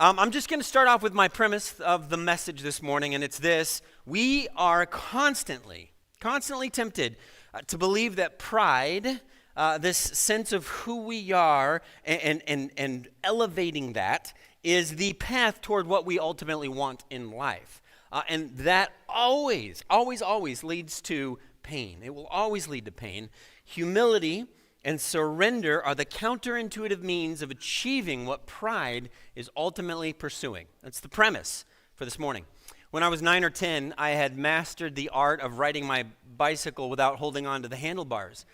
I'm just going to start off with my premise of the message this morning, and it's this. We are constantly tempted to believe that pride, this sense of who we are and elevating that, is the path toward what we ultimately want in life. And that always leads to pain. It will always lead to pain. Humility and surrender are the counterintuitive means of achieving what pride is ultimately pursuing. That's the premise for this morning. When I was 9 or 10, I had mastered the art of riding my bicycle without holding on to the handlebars.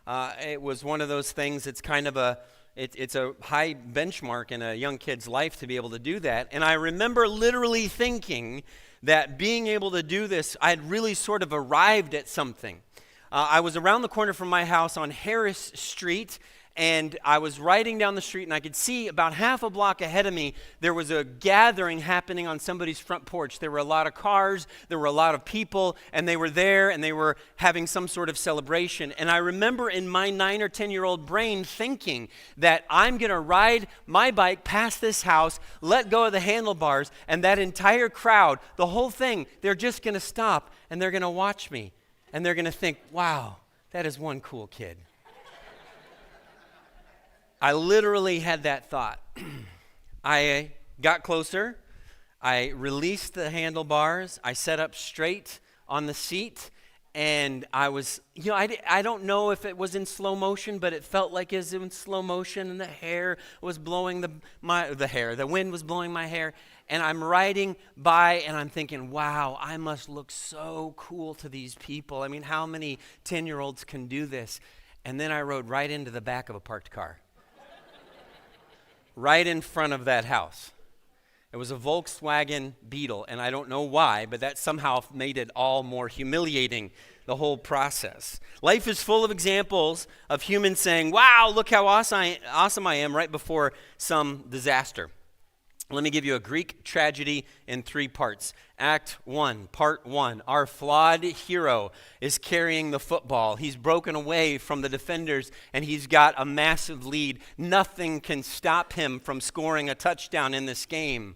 It was one of those things that's kind of it's a high benchmark in a young kid's life to be able to do that. And I remember literally thinking that being able to do this, I had really sort of arrived at something. I was around the corner from my house on Harris Street, and I was riding down the street, and I could see about half a block ahead of me, there was a gathering happening on somebody's front porch. There were a lot of cars, there were a lot of people, and they were there, and they were having some sort of celebration. And I remember in my 9 or 10-year-old brain thinking that I'm going to ride my bike past this house, let go of the handlebars, and that entire crowd, the whole thing, they're just going to stop, and they're going to watch me. And they're going to think, wow, that is one cool kid. I literally had that thought. I got closer. I released the handlebars. I sat up straight on the seat. And I was, I don't know if it was in slow motion, but it felt like it was in slow motion. And the hair was blowing the wind was blowing my hair. And I'm riding by and I'm thinking, wow, I must look so cool to these people. I mean, how many 10-year-olds can do this? And then I rode right into the back of a parked car. Right in front of that house. It was a Volkswagen Beetle, and I don't know why, but that somehow made it all more humiliating, the whole process. Life is full of examples of humans saying, wow, look how awesome I am, right before some disaster. Let me give you a Greek tragedy in 3 parts. Act 1, part 1. Our flawed hero is carrying the football. He's broken away from the defenders, and he's got a massive lead. Nothing can stop him from scoring a touchdown in this game.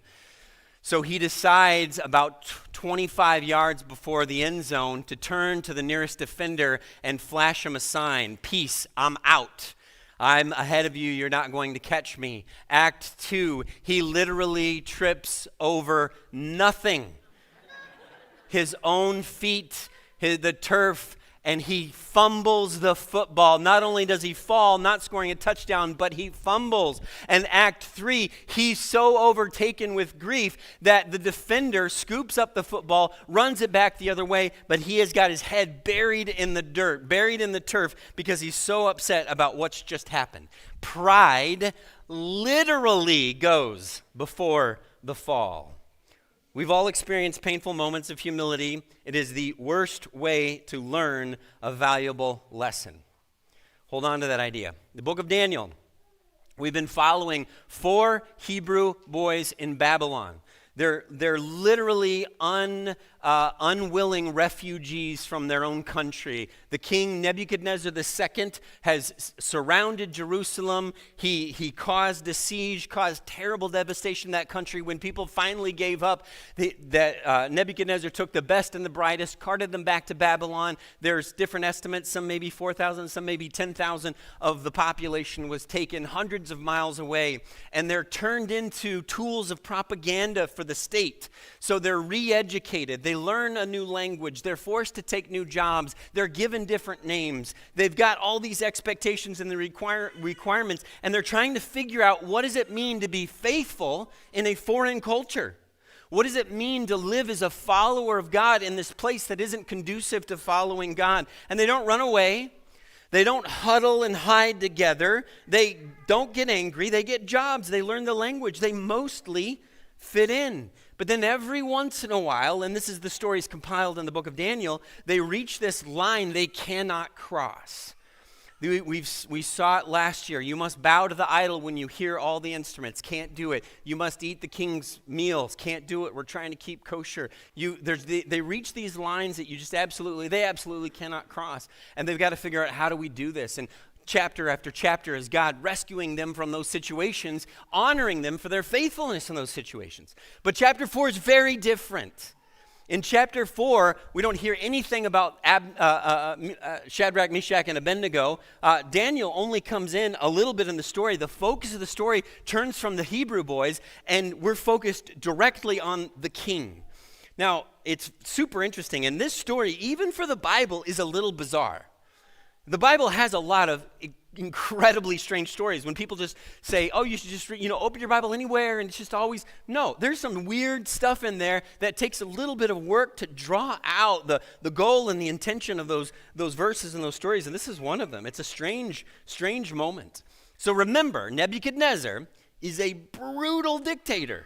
So he decides about 25 yards before the end zone to turn to the nearest defender and flash him a sign. Peace, I'm out. I'm ahead of you, you're not going to catch me. Act 2, he literally trips over nothing. His own feet, the turf, and he fumbles the football. Not only does he fall, not scoring a touchdown, but he fumbles. And Act 3, he's so overtaken with grief that the defender scoops up the football, runs it back the other way, but he has got his head buried in the dirt, buried in the turf, because he's so upset about what's just happened. Pride literally goes before the fall. We've all experienced painful moments of humility. It is the worst way to learn a valuable lesson. Hold on to that idea. The book of Daniel. We've been following 4 Hebrew boys in Babylon. They're literally unwilling refugees from their own country. The king Nebuchadnezzar II has surrounded Jerusalem. He caused a siege, caused terrible devastation in that country. When people finally gave up, Nebuchadnezzar took the best and the brightest, carted them back to Babylon. There's different estimates, some maybe 4,000, some maybe 10,000 of the population was taken hundreds of miles away. And they're turned into tools of propaganda for the state. So they're re-educated. They learn a new language. They're forced to take new jobs. They're given different names. They've got all these expectations and the requirements, and they're trying to figure out, what does it mean to be faithful in a foreign culture? What does it mean to live as a follower of God in this place that isn't conducive to following God? And they don't run away. They don't huddle and hide together. They don't get angry. They get jobs. They learn the language. They mostly fit in. But then every once in a while, and this is the stories compiled in the book of Daniel, they reach this line they cannot cross. We saw it last year. You must bow to the idol when you hear all the instruments. Can't do it. You must eat the king's meals. Can't do it. We're trying to keep kosher. They reach these lines that they absolutely cannot cross. And they've got to figure out, how do we do this? And chapter after chapter as God rescuing them from those situations, honoring them for their faithfulness in those situations. But chapter 4 is very different. In chapter 4, we don't hear anything about Shadrach, Meshach, and Abednego. Daniel only comes in a little bit in the story. The focus of the story turns from the Hebrew boys, and we're focused directly on the king. Now, it's super interesting, and this story, even for the Bible, is a little bizarre. The Bible has a lot of incredibly strange stories. When people just say, oh, you should just open your Bible anywhere, and it's just always, no, there's some weird stuff in there that takes a little bit of work to draw out the goal and the intention of those verses and those stories, and this is one of them. It's a strange moment. So remember, Nebuchadnezzar is a brutal dictator.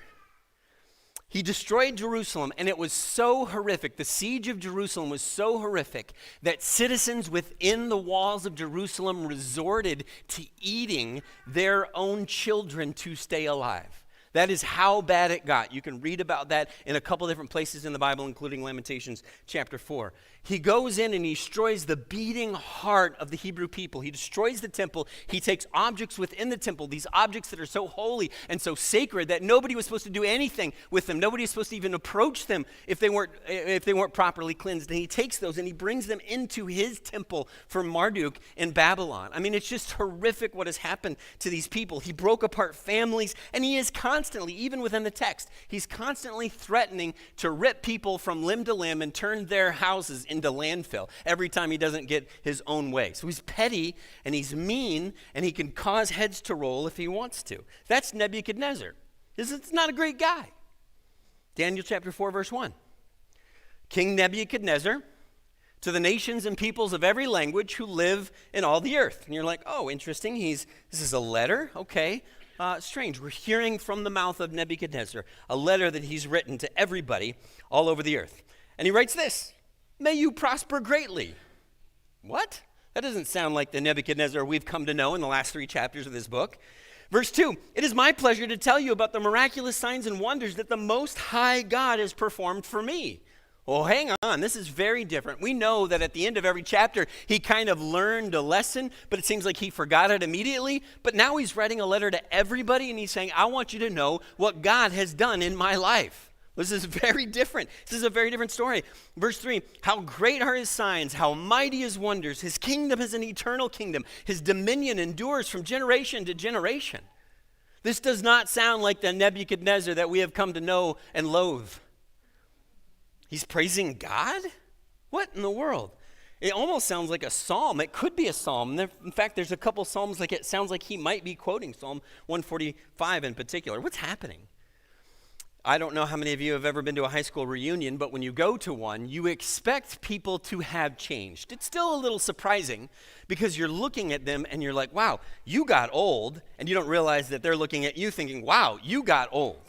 He destroyed Jerusalem, and it was so horrific. The siege of Jerusalem was so horrific that citizens within the walls of Jerusalem resorted to eating their own children to stay alive. That is how bad it got. You can read about that in a couple different places in the Bible, including Lamentations chapter 4. He goes in and he destroys the beating heart of the Hebrew people. He destroys the temple. He takes objects within the temple, these objects that are so holy and so sacred that nobody was supposed to do anything with them. Nobody was supposed to even approach them if they weren't properly cleansed. And he takes those and he brings them into his temple for Marduk in Babylon. I mean, it's just horrific what has happened to these people. He broke apart families, and he is constantly, even within the text, he's constantly threatening to rip people from limb to limb and turn their houses into landfill every time he doesn't get his own way. So he's petty and he's mean, and he can cause heads to roll if he wants to. That's Nebuchadnezzar. It's not a great guy. Daniel chapter 4, verse 1. King Nebuchadnezzar, to the nations and peoples of every language who live in all the earth. And you're like, oh, interesting. This is a letter. Okay. Strange. We're hearing from the mouth of Nebuchadnezzar a letter that he's written to everybody all over the earth. And he writes this: may you prosper greatly. What? That doesn't sound like the Nebuchadnezzar we've come to know in the last 3 chapters of this book. Verse 2, it is my pleasure to tell you about the miraculous signs and wonders that the Most High God has performed for me. Well, hang on, this is very different. We know that at the end of every chapter, he kind of learned a lesson, but it seems like he forgot it immediately. But now he's writing a letter to everybody, and he's saying, I want you to know what God has done in my life. This is very different. This is a very different story. Verse 3, how great are his signs, how mighty his wonders. His kingdom is an eternal kingdom. His dominion endures from generation to generation. This does not sound like the Nebuchadnezzar that we have come to know and loathe. He's praising God? What in the world? It almost sounds like a psalm. It could be a psalm. In fact, there's a couple psalms like it sounds like he might be quoting Psalm 145 in particular. What's happening? I don't know how many of you have ever been to a high school reunion, but when you go to one, you expect people to have changed. It's still a little surprising because you're looking at them and you're like, wow, you got old, and you don't realize that they're looking at you thinking, wow, you got old.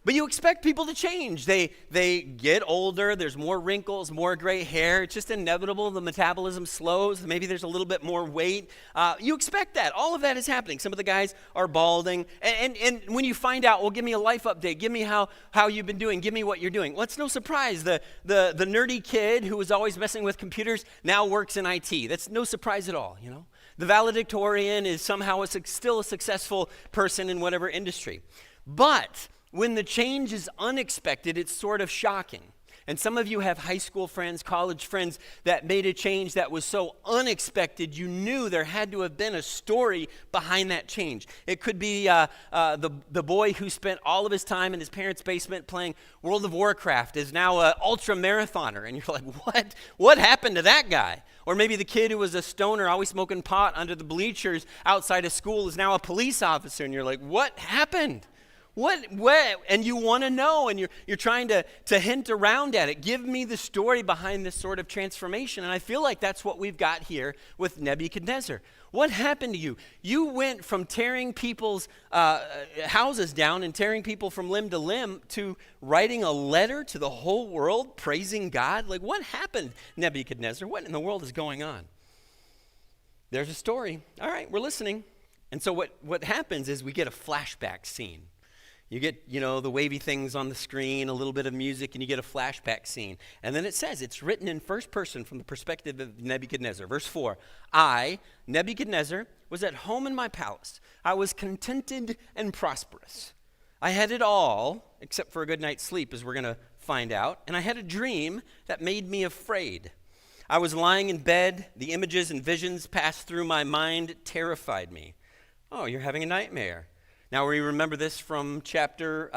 But you expect people to change. They get older. There's more wrinkles, more gray hair. It's just inevitable. The metabolism slows. Maybe there's a little bit more weight. You expect that. All of that is happening. Some of the guys are balding. And when you find out, well, give me a life update. Give me how you've been doing. Give me what you're doing. Well, it's no surprise. The nerdy kid who was always messing with computers now works in IT. That's no surprise at all, you know. The valedictorian is somehow still a successful person in whatever industry. But when the change is unexpected, it's sort of shocking. And some of you have high school friends, college friends that made a change that was so unexpected, you knew there had to have been a story behind that change. It could be the boy who spent all of his time in his parents' basement playing World of Warcraft is now an ultra marathoner. And you're like, what happened to that guy? Or maybe the kid who was a stoner, always smoking pot under the bleachers outside of school is now a police officer. And you're like, what happened? What? And you want to know, and you're trying to hint around at it. Give me the story behind this sort of transformation. And I feel like that's what we've got here with Nebuchadnezzar. What happened to you? You went from tearing people's houses down and tearing people from limb to limb to writing a letter to the whole world, praising God. Like, what happened, Nebuchadnezzar? What in the world is going on? There's a story. All right, we're listening. And so what happens is we get a flashback scene. You get, the wavy things on the screen, a little bit of music, and you get a flashback scene. And then it says, it's written in first person from the perspective of Nebuchadnezzar. Verse 4, I, Nebuchadnezzar, was at home in my palace. I was contented and prosperous. I had it all, except for a good night's sleep, as we're going to find out. And I had a dream that made me afraid. I was lying in bed. The images and visions passed through my mind, terrified me. Oh, you're having a nightmare. Now we remember this from chapter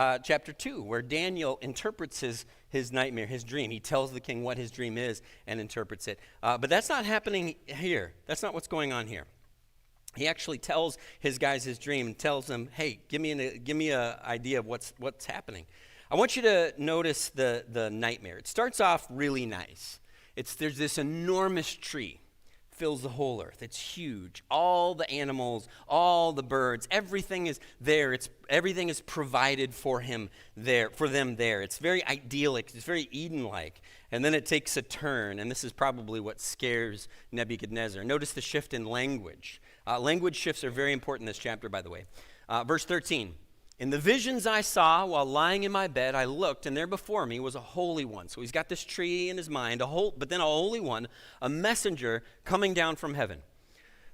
2, where Daniel interprets his nightmare, his dream. He tells the king what his dream is and interprets it. But that's not happening here. That's not what's going on here. He actually tells his guys his dream and tells them, hey, give me an idea of what's happening. I want you to notice the nightmare. It starts off really nice. There's this enormous tree. Fills the whole earth. It's huge. All the animals, all the birds, everything is there. Everything is provided for them there. It's very idyllic. It's very Eden-like. And then it takes a turn, and this is probably what scares Nebuchadnezzar. Notice the shift in language. Language shifts are very important in this chapter, by the way. Verse 13. In the visions I saw while lying in my bed, I looked, and there before me was a holy one. So he's got this tree in his mind, but then a holy one, a messenger coming down from heaven.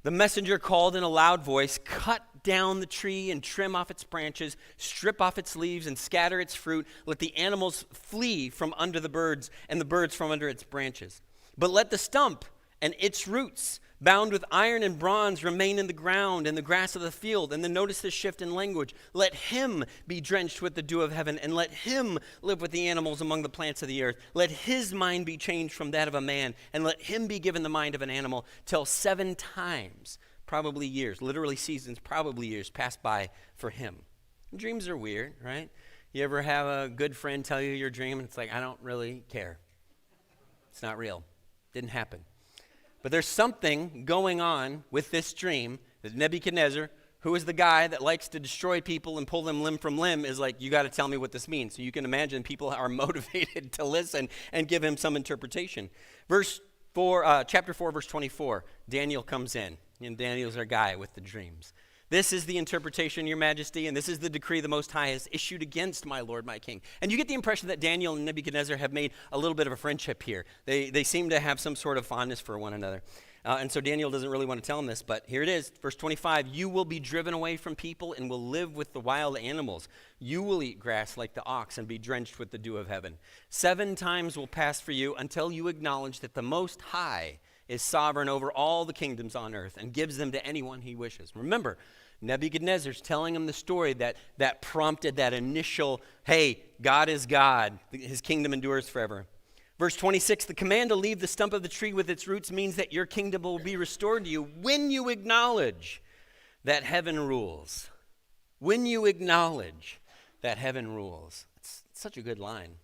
The messenger called in a loud voice, cut down the tree and trim off its branches, strip off its leaves and scatter its fruit. Let the animals flee from under the birds and the birds from under its branches. But let the stump and its roots, bound with iron and bronze, remain in the ground and the grass of the field. And then notice this shift in language. Let him be drenched with the dew of heaven, and let him live with the animals among the plants of the earth. Let his mind be changed from that of a man, and let him be given the mind of an animal, till 7 times, probably years, literally seasons, probably years, pass by for him. Dreams are weird, right? You ever have a good friend tell you your dream, and it's like, I don't really care. It's not real. Didn't happen. But there's something going on with this dream that Nebuchadnezzar, who is the guy that likes to destroy people and pull them limb from limb, is like, you got to tell me what this means. So you can imagine people are motivated to listen and give him some interpretation. Chapter 4, verse 24, Daniel comes in, and Daniel's our guy with the dreams. This is the interpretation, your majesty, and this is the decree the Most High has issued against my lord, my king. And you get the impression that Daniel and Nebuchadnezzar have made a little bit of a friendship here. They seem to have some sort of fondness for one another. And so Daniel doesn't really want to tell him this, but here it is, verse 25. You will be driven away from people and will live with the wild animals. You will eat grass like the ox and be drenched with the dew of heaven. 7 times will pass for you until you acknowledge that the Most High is sovereign over all the kingdoms on earth and gives them to anyone he wishes. Remember, Nebuchadnezzar's telling him the story that prompted that initial, hey, God is God. His kingdom endures forever. Verse 26, the command to leave the stump of the tree with its roots means that your kingdom will be restored to you when you acknowledge that heaven rules. When you acknowledge that heaven rules. It's such a good line.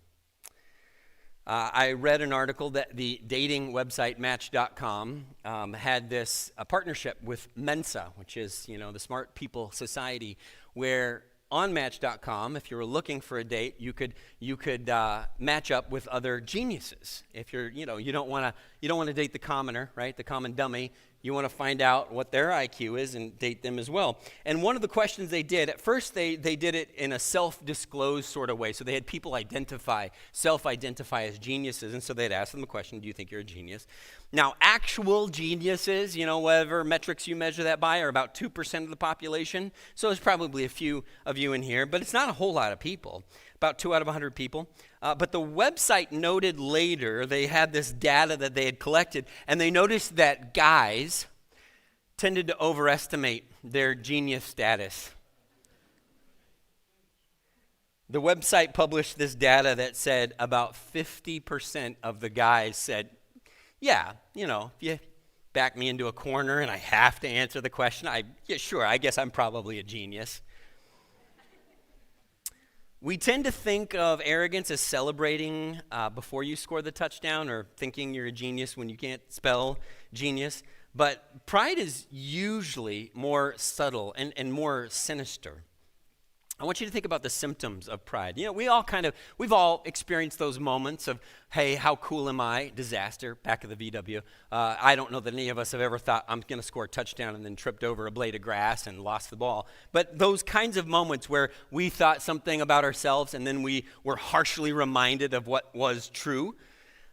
I read an article that the dating website Match.com had this partnership with Mensa, which is, the Smart People Society, where on Match.com, if you were looking for a date, you could match up with other geniuses. If you don't want to date the commoner, right? The common dummy. You want to find out what their IQ is and date them as well. And one of the questions they did, at first they did it in a self-disclosed sort of way. So they had people self-identify as geniuses. And so they'd ask them the question, do you think you're a genius? Now, actual geniuses, whatever metrics you measure that by, are about 2% of the population. So there's probably a few of you in here, but it's not a whole lot of people. About 2 out of 100 people. But the website noted later, they had this data that they had collected, and they noticed that guys tended to overestimate their genius status. The website published this data that said about 50% of the guys said, yeah, if you back me into a corner and I have to answer the question, sure, I guess I'm probably a genius. We tend to think of arrogance as celebrating before you score the touchdown, or thinking you're a genius when you can't spell genius. But pride is usually more subtle and more sinister. I want you to think about the symptoms of pride. You know, we've all experienced those moments of, hey, how cool am I? Disaster, back of the VW. I don't know that any of us have ever thought, I'm going to score a touchdown and then tripped over a blade of grass and lost the ball. But those kinds of moments where we thought something about ourselves and then we were harshly reminded of what was true.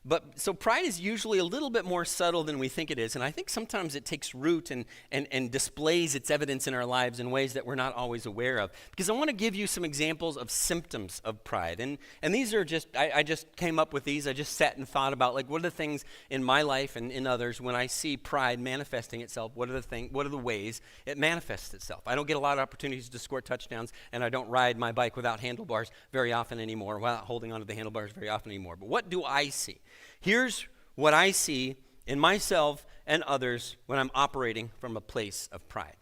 But so pride is usually a little bit more subtle than we think it is, and I think sometimes it takes root and displays its evidence in our lives in ways that we're not always aware of. Because I want to give you some examples of symptoms of pride, and these are just, I just came up with these. I just sat and thought about, like, what are the things in my life and in others when I see pride manifesting itself, what are the ways it manifests itself? I don't get a lot of opportunities to score touchdowns, and I don't ride my bike without handlebars very often anymore, without holding onto the handlebars very often anymore. But what do I see? Here's what I see in myself and others when I'm operating from a place of pride.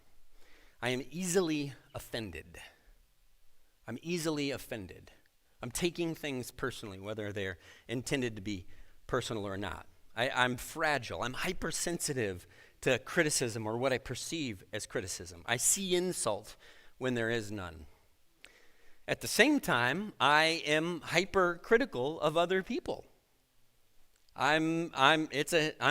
I am easily offended. I'm easily offended. I'm taking things personally, whether they're intended to be personal or not. I'm fragile. I'm hypersensitive to criticism or what I perceive as criticism. I see insult when there is none. At the same time, I am hypercritical of other people. I'm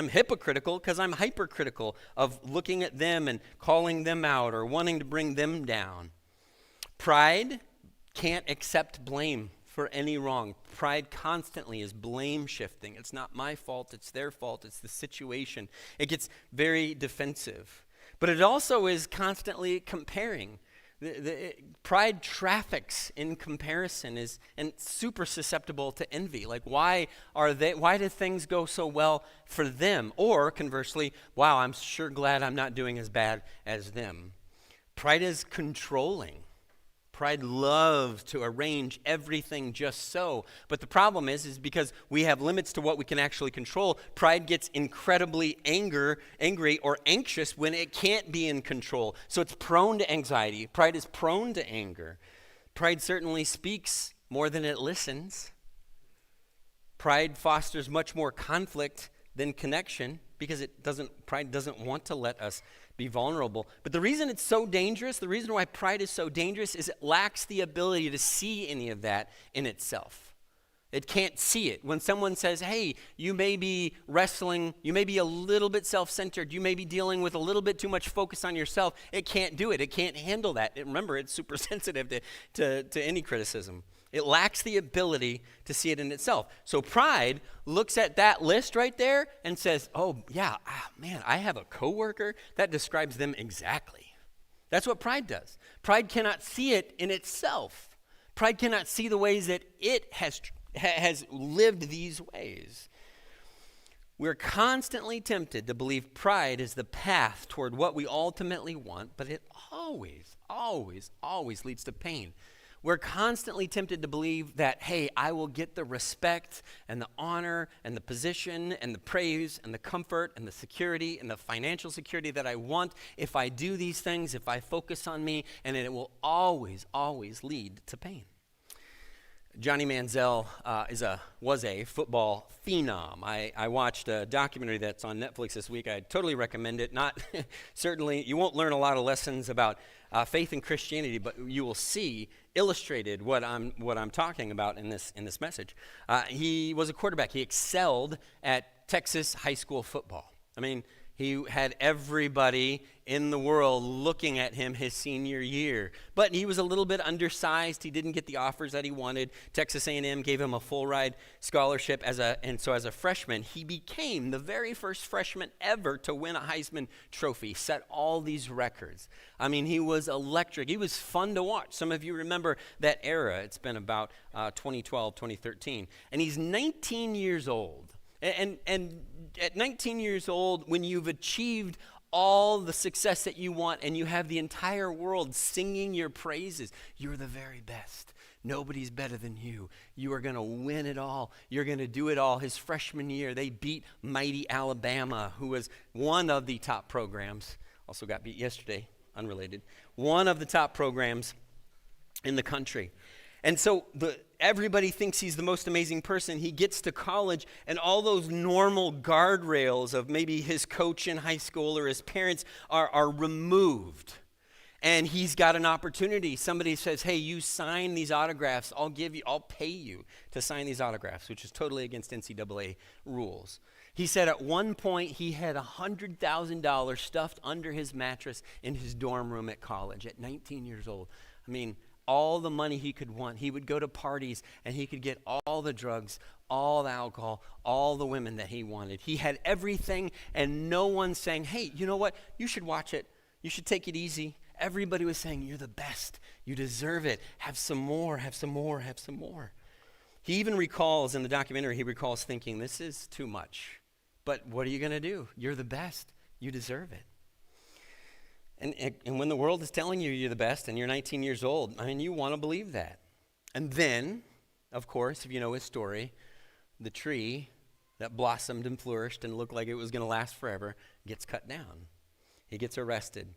hypocritical because I'm hypercritical of looking at them and calling them out or wanting to bring them down. Pride can't accept blame for any wrong. Pride constantly is blame shifting. It's not my fault, it's their fault, it's the situation. It gets very defensive. But it also is constantly comparing. Pride traffics in comparison and super susceptible to envy. Like, why do things go so well for them? Or conversely, wow, I'm sure glad I'm not doing as bad as them. Pride is controlling. Pride loves to arrange everything just so. But the problem is because we have limits to what we can actually control, pride gets incredibly angry or anxious when it can't be in control. So it's prone to anxiety. Pride is prone to anger. Pride certainly speaks more than it listens. Pride fosters much more conflict than connection because pride doesn't want to let us be vulnerable. But the reason it's so dangerous, the reason why pride is so dangerous is it lacks the ability to see any of that in itself. It can't see it. When someone says, hey, you may be wrestling, you may be a little bit self-centered, you may be dealing with a little bit too much focus on yourself, it can't do it. It can't handle that. Remember, it's super sensitive to any criticism. It lacks the ability to see it in itself. So pride looks at that list right there and says, oh, yeah, man, I have a coworker. That describes them exactly. That's what pride does. Pride cannot see it in itself. Pride cannot see the ways that it has lived these ways. We're constantly tempted to believe pride is the path toward what we ultimately want, but it always, always, always leads to pain. We're constantly tempted to believe that, hey, I will get the respect and the honor and the position and the praise and the comfort and the security and the financial security that I want if I do these things, if I focus on me, and it will always, always lead to pain. Johnny Manziel was a football phenom. I watched a documentary that's on Netflix this week. I totally recommend it. Not certainly, you won't learn a lot of lessons about faith and Christianity, but you will see illustrated what I'm talking about in this message. He was a quarterback. He excelled at Texas high school football. I mean, he had everybody in the world looking at him his senior year. But he was a little bit undersized. He didn't get the offers that he wanted. Texas A&M gave him a full-ride scholarship, and so as a freshman, he became the very first freshman ever to win a Heisman Trophy, set all these records. I mean, he was electric. He was fun to watch. Some of you remember that era. It's been about 2012, 2013. And he's 19 years old. And at 19 years old, when you've achieved all the success that you want and you have the entire world singing your praises, you're the very best. Nobody's better than you. You are going to win it all. You're going to do it all. His freshman year, they beat mighty Alabama, who was one of the top programs. Also got beat yesterday, unrelated. One of the top programs in the country. And so everybody thinks he's the most amazing person. He gets to college, and all those normal guardrails of maybe his coach in high school or his parents are removed. And he's got an opportunity. Somebody says, hey, you sign these autographs. I'll pay you to sign these autographs, which is totally against NCAA rules. He said at one point he had $100,000 stuffed under his mattress in his dorm room at college at 19 years old. I mean, all the money he could want. He would go to parties and he could get all the drugs, all the alcohol, all the women that he wanted. He had everything, and no one saying, hey, you know what? You should watch it. You should take it easy. Everybody was saying, you're the best. You deserve it. Have some more, have some more, have some more. He even recalls in the documentary, thinking, this is too much. But what are you going to do? You're the best. You deserve it. And when the world is telling you you're the best and you're 19 years old, I mean, you want to believe that. And then, of course, if you know his story, the tree that blossomed and flourished and looked like it was going to last forever gets cut down. He gets arrested.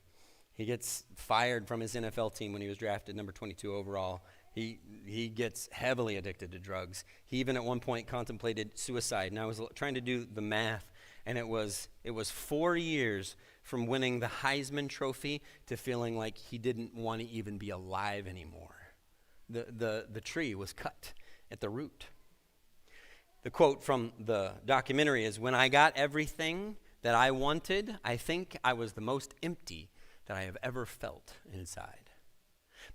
He gets fired from his NFL team when he was drafted number 22 overall. He gets heavily addicted to drugs. He even at one point contemplated suicide. And I was trying to do the math, and it was 4 years from winning the Heisman Trophy to feeling like he didn't want to even be alive anymore. The tree was cut at the root. The quote from the documentary is, when I got everything that I wanted, I think I was the most empty that I have ever felt inside.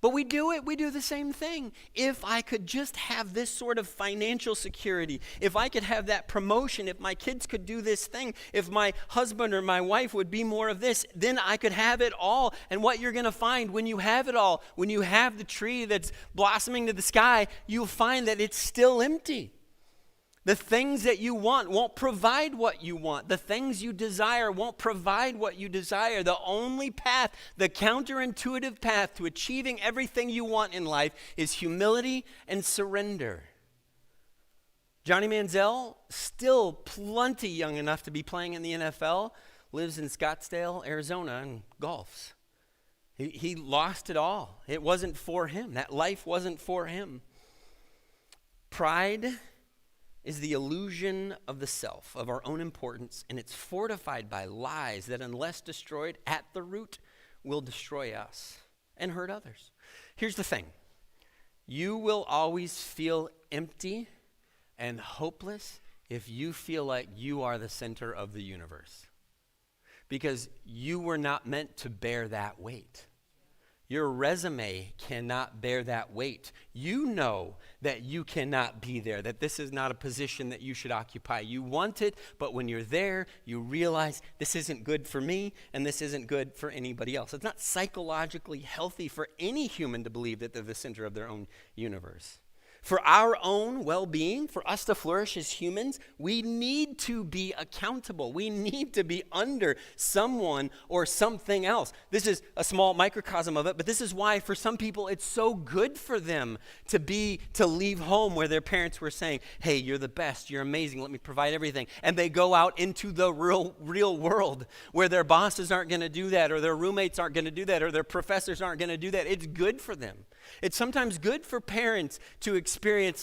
But we do the same thing. If I could just have this sort of financial security, if I could have that promotion, if my kids could do this thing, if my husband or my wife would be more of this, then I could have it all. And what you're going to find when you have it all, when you have the tree that's blossoming to the sky, you'll find that it's still empty. The things that you want won't provide what you want. The things you desire won't provide what you desire. The only path, the counterintuitive path to achieving everything you want in life is humility and surrender. Johnny Manziel, still plenty young enough to be playing in the NFL, lives in Scottsdale, Arizona, and golfs. He lost it all. It wasn't for him. That life wasn't for him. Pride is the illusion of the self, of our own importance, and it's fortified by lies that, unless destroyed at the root, will destroy us and hurt others. Here's the thing. You will always feel empty and hopeless if you feel like you are the center of the universe, because you were not meant to bear that weight. Your resume cannot bear that weight. You know that you cannot be there, that this is not a position that you should occupy. You want it, but when you're there, you realize this isn't good for me and this isn't good for anybody else. It's not psychologically healthy for any human to believe that they're the center of their own universe. For our own well-being, for us to flourish as humans, we need to be accountable. We need to be under someone or something else. This is a small microcosm of it, but this is why for some people it's so good for them to leave home where their parents were saying, hey, you're the best, you're amazing, let me provide everything. And they go out into the real world where their bosses aren't going to do that, or their roommates aren't going to do that, or their professors aren't going to do that. It's good for them. It's sometimes good for parents to experience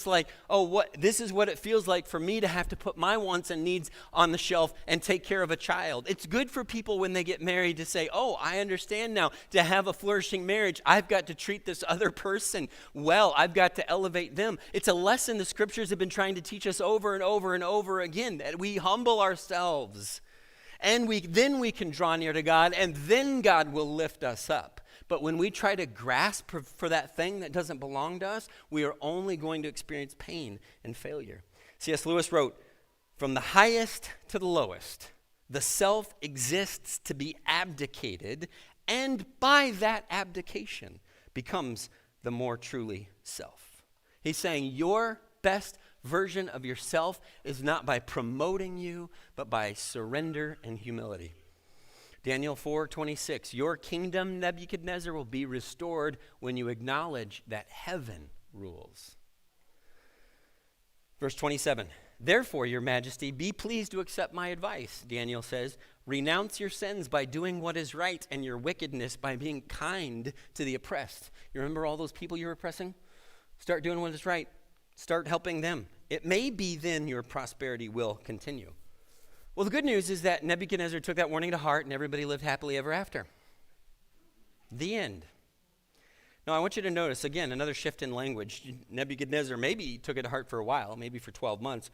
like, this is what it feels like for me to have to put my wants and needs on the shelf and take care of a child. It's good for people when they get married to say, I understand now. To have a flourishing marriage, I've got to treat this other person well. I've got to elevate them. It's a lesson the scriptures have been trying to teach us over and over and over again, that we humble ourselves and then we can draw near to God, and then God will lift us up. But when we try to grasp for that thing that doesn't belong to us, we are only going to experience pain and failure. C.S. Lewis wrote, from the highest to the lowest, the self exists to be abdicated, and by that abdication becomes the more truly self. He's saying your best version of yourself is not by promoting you, but by surrender and humility. Daniel 4:26, your kingdom, Nebuchadnezzar, will be restored when you acknowledge that heaven rules. Verse 27, therefore, your majesty, be pleased to accept my advice, Daniel says. Renounce your sins by doing what is right, and your wickedness by being kind to the oppressed. You remember all those people you're oppressing? Start doing what is right. Start helping them. It may be then your prosperity will continue. Well, the good news is that Nebuchadnezzar took that warning to heart and everybody lived happily ever after. The end. Now, I want you to notice, again, another shift in language. Nebuchadnezzar maybe took it to heart for a while, maybe for 12 months.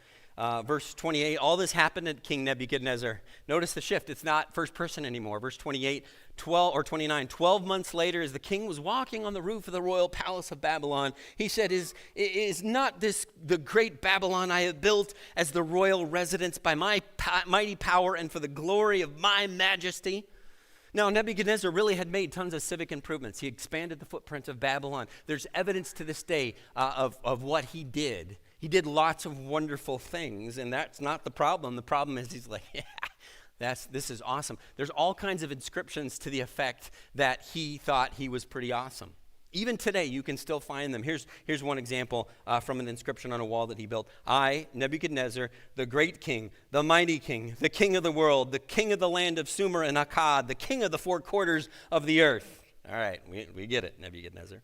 Verse 28, all this happened at King Nebuchadnezzar. Notice the shift. It's not first person anymore. Verse 28, 29, 12 months later, as the king was walking on the roof of the royal palace of Babylon, he said, is not this the great Babylon I have built as the royal residence by my mighty power and for the glory of my majesty? Now, Nebuchadnezzar really had made tons of civic improvements. He expanded the footprint of Babylon. There's evidence to this day of what he did. He did lots of wonderful things, and that's not the problem. The problem is he's like, yeah, this is awesome. There's all kinds of inscriptions to the effect that he thought he was pretty awesome. Even today, you can still find them. Here's one example from an inscription on a wall that he built. I, Nebuchadnezzar, the great king, the mighty king, the king of the world, the king of the land of Sumer and Akkad, the king of the four quarters of the earth. All right, we get it, Nebuchadnezzar.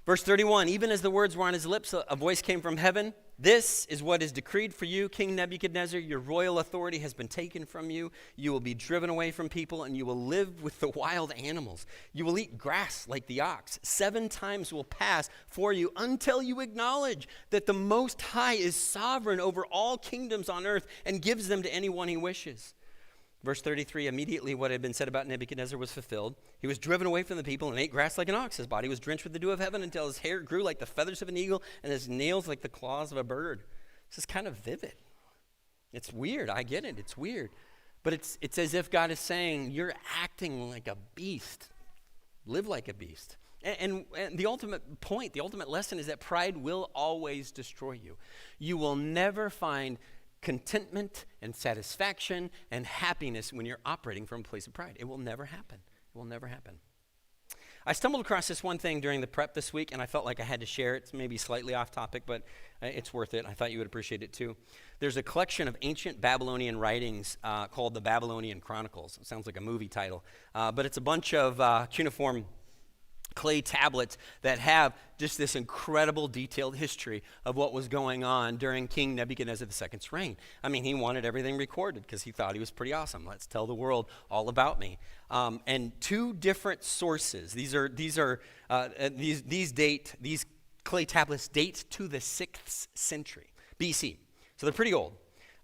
Verse 31, even as the words were on his lips, a voice came from heaven. This is what is decreed for you, King Nebuchadnezzar. Your royal authority has been taken from you. You will be driven away from people, and you will live with the wild animals. You will eat grass like the ox. 7 times will pass for you until you acknowledge that the Most High is sovereign over all kingdoms on earth and gives them to anyone he wishes. Verse 33, immediately what had been said about Nebuchadnezzar was fulfilled. He was driven away from the people and ate grass like an ox. His body was drenched with the dew of heaven until his hair grew like the feathers of an eagle and his nails like the claws of a bird. This is kind of vivid. It's weird. I get it. It's weird. But it's as if God is saying, you're acting like a beast. Live like a beast. And the ultimate point, the ultimate lesson is that pride will always destroy you. You will never find contentment and satisfaction and happiness when you're operating from a place of pride. It will never happen. It will never happen. I stumbled across this one thing during the prep this week, and I felt like I had to share it. It's maybe slightly off topic, but it's worth it. I thought you would appreciate it too. There's a collection of ancient Babylonian writings called the Babylonian Chronicles. It sounds like a movie title, but it's a bunch of cuneiform clay tablets that have just this incredible detailed history of what was going on during King Nebuchadnezzar II's reign. I mean, he wanted everything recorded because he thought he was pretty awesome. Let's tell the world all about me. And 2 different sources. These clay tablets date to the 6th century BC. So they're pretty old.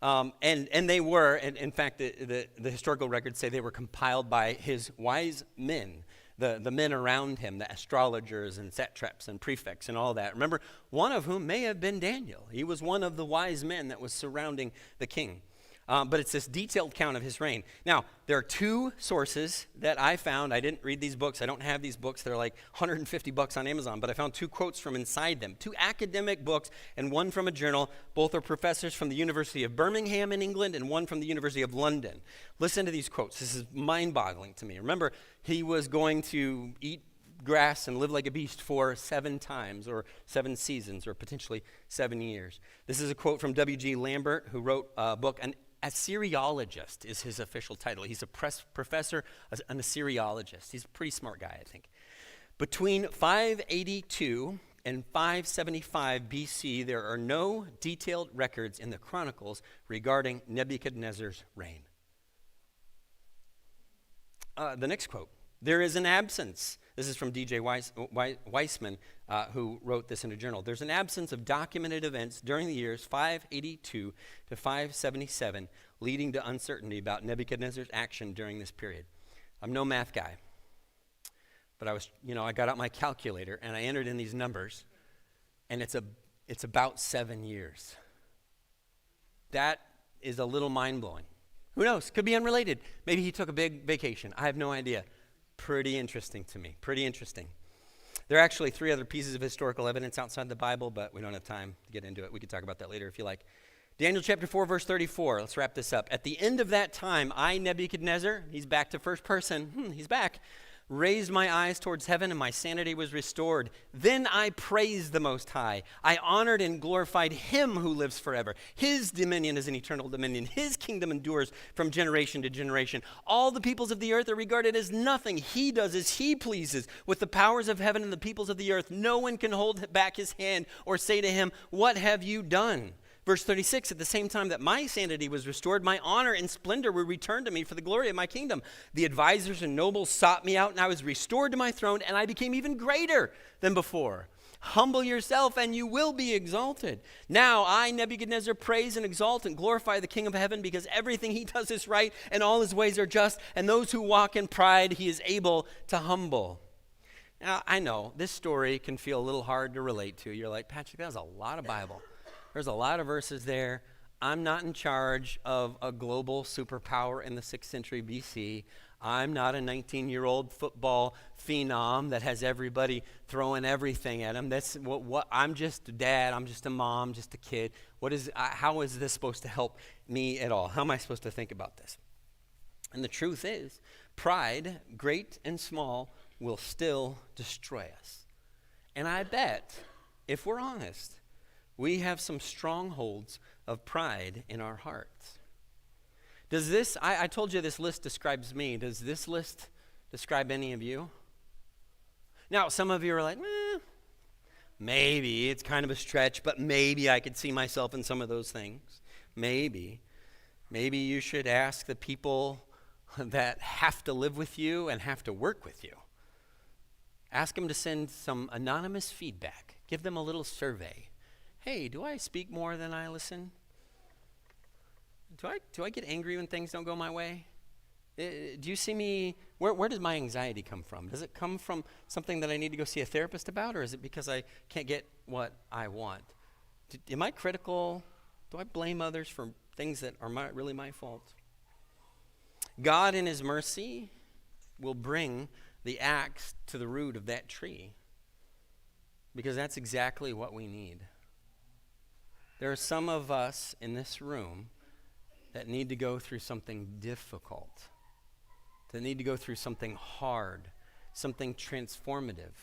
And they were, and in fact, the historical records say they were compiled by his wise men. The men around him, the astrologers and satraps and prefects and all that. Remember, one of whom may have been Daniel. He was one of the wise men that was surrounding the king. But it's this detailed count of his reign. Now, there are 2 sources that I found. I didn't read these books. I don't have these books. They're like $150 on Amazon. But I found 2 quotes from inside them. 2 academic books and one from a journal. Both are professors from the University of Birmingham in England and one from the University of London. Listen to these quotes. This is mind-boggling to me. Remember, he was going to eat grass and live like a beast for 7 times or 7 seasons or potentially 7 years. This is a quote from W.G. Lambert, who wrote a book, An Assyriologist is his official title. He's a professor, an Assyriologist. He's a pretty smart guy, I think. Between 582 and 575 BC, there are no detailed records in the Chronicles regarding Nebuchadnezzar's reign. The next quote, there is an absence. This is from D.J. Weissman, who wrote this in a journal. There's an absence of documented events during the years 582 to 577, leading to uncertainty about Nebuchadnezzar's action during this period. I'm no math guy, but I got out my calculator and I entered in these numbers, and it's about 7 years. That is a little mind-blowing. Who knows? Could be unrelated. Maybe he took a big vacation. I have no idea. Pretty interesting to me. Pretty interesting. There are actually 3 other pieces of historical evidence outside the Bible, but we don't have time to get into it. We could talk about that later if you like. Daniel chapter 4, verse 34. Let's wrap this up. At the end of that time, I, Nebuchadnezzar, he's back to first person. He's back. Raised my eyes towards heaven, and my sanity was restored. Then I praised the Most High. I honored and glorified him who lives forever. His dominion is an eternal dominion. His kingdom endures from generation to generation. All the peoples of the earth are regarded as nothing. He does as he pleases. With the powers of heaven and the peoples of the earth, no one can hold back his hand or say to him, what have you done? Verse 36, at the same time that my sanity was restored, my honor and splendor were returned to me for the glory of my kingdom. The advisors and nobles sought me out, and I was restored to my throne, and I became even greater than before. Humble yourself, and you will be exalted. Now I, Nebuchadnezzar, praise and exalt and glorify the King of heaven, because everything he does is right, and all his ways are just, and those who walk in pride he is able to humble. Now, I know this story can feel a little hard to relate to. You're like, Patrick, that was a lot of Bible. There's a lot of verses there. I'm not in charge of a global superpower in the 6th century BC. I'm not a 19-year-old football phenom that has everybody throwing everything at him. That's what I'm just a dad. I'm just a mom, just a kid. How is this supposed to help me at all? How am I supposed to think about this? And the truth is, pride, great and small, will still destroy us. And I bet, if we're honest, we have some strongholds of pride in our hearts. Does this, I told you this list describes me. Does this list describe any of you? Now, some of you are like, maybe it's kind of a stretch, but maybe I could see myself in some of those things. Maybe. Maybe you should ask the people that have to live with you and have to work with you. Ask them to send some anonymous feedback. Give them a little survey. Hey, do I speak more than I listen? Do I get angry when things don't go my way? Do you see me? Where does my anxiety come from? Does it come from something that I need to go see a therapist about, or is it because I can't get what I want? Am I critical? Do I blame others for things that are really my fault? God in his mercy will bring the axe to the root of that tree, because that's exactly what we need. There are some of us in this room that need to go through something difficult, that need to go through something hard, something transformative,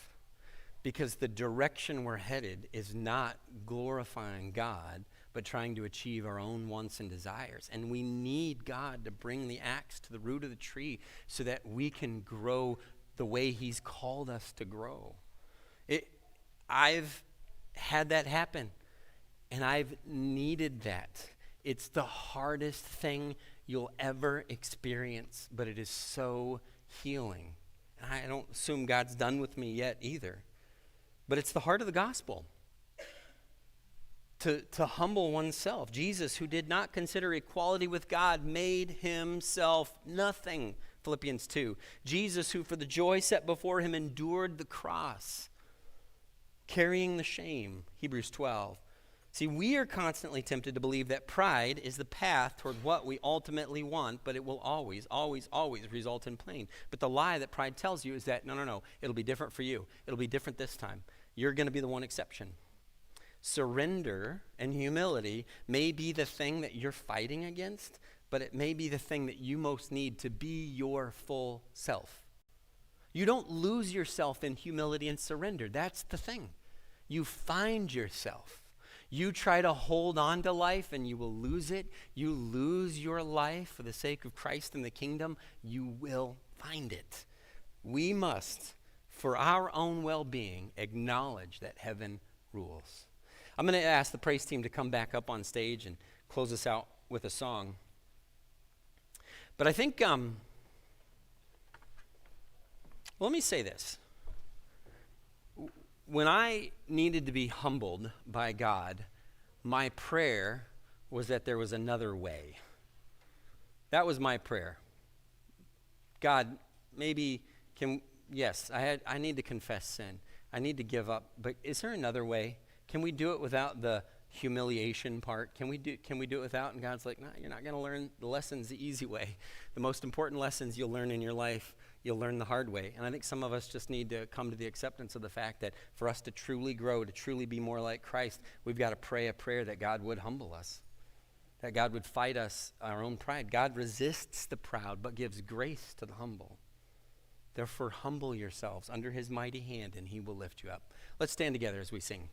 because the direction we're headed is not glorifying God, but trying to achieve our own wants and desires. And we need God to bring the axe to the root of the tree so that we can grow the way he's called us to grow. I've had that happen, and I've needed that. It's the hardest thing you'll ever experience, but it is so healing. And I don't assume God's done with me yet either. But it's the heart of the gospel. To humble oneself. Jesus, who did not consider equality with God, made himself nothing. Philippians 2. Jesus, who for the joy set before him endured the cross, carrying the shame. Hebrews 12. See, we are constantly tempted to believe that pride is the path toward what we ultimately want, but it will always, always, always result in pain. But the lie that pride tells you is that, no, it'll be different for you. It'll be different this time. You're going to be the one exception. Surrender and humility may be the thing that you're fighting against, but it may be the thing that you most need to be your full self. You don't lose yourself in humility and surrender. That's the thing. You find yourself. You try to hold on to life and you will lose it. You lose your life for the sake of Christ and the kingdom. You will find it. We must, for our own well-being, acknowledge that heaven rules. I'm going to ask the praise team to come back up on stage and close us out with a song. But I think, let me say this. When I needed to be humbled by God, my prayer was that there was another way. That was my prayer. God, maybe I need to confess sin. I need to give up, but is there another way? Can we do it without the humiliation part? Can we do it without? And God's like, no, you're not going to learn the lessons the easy way. The most important lessons you'll learn in your life, you'll learn the hard way. And I think some of us just need to come to the acceptance of the fact that for us to truly grow, to truly be more like Christ, we've got to pray a prayer that God would humble us, that God would fight us, our own pride. God resists the proud, but gives grace to the humble. Therefore, humble yourselves under his mighty hand, and he will lift you up. Let's stand together as we sing.